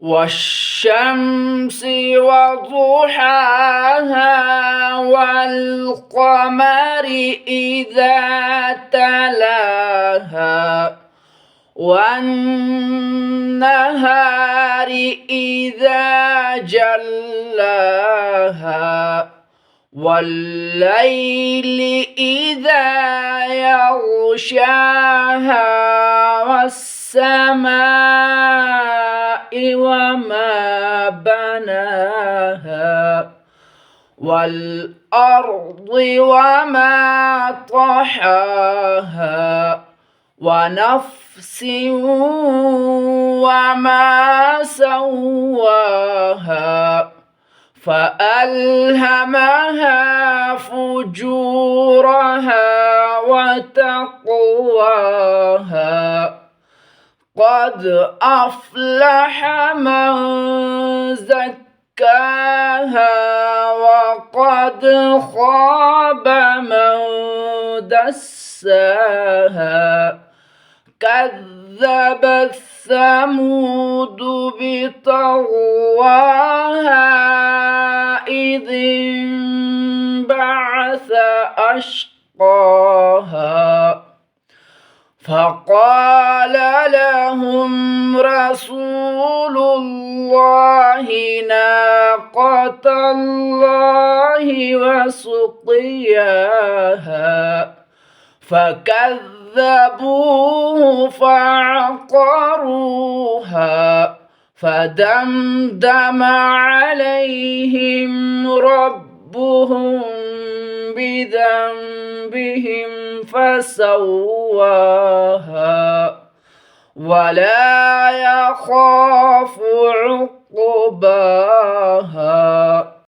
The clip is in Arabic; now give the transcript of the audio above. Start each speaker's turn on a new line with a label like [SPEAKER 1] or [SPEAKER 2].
[SPEAKER 1] والشمس وضحاها والقمر إذا تلاها والنهار إذا جلاها والليل إذا يغشاها والسماء وما بناها والأرض وما طحاها ونفس وما سواها فألهمها فجورها وتقواها قد أفلح من زكاها وقد خاب من دساها كذبت ثمود بطغواها إذ انبعث أشقاها فقال لهم رسول الله ناقة الله وسقياها فكذبوه فعقروها فدمدم عليهم ربهم بذنبهم فسواها ولا يخاف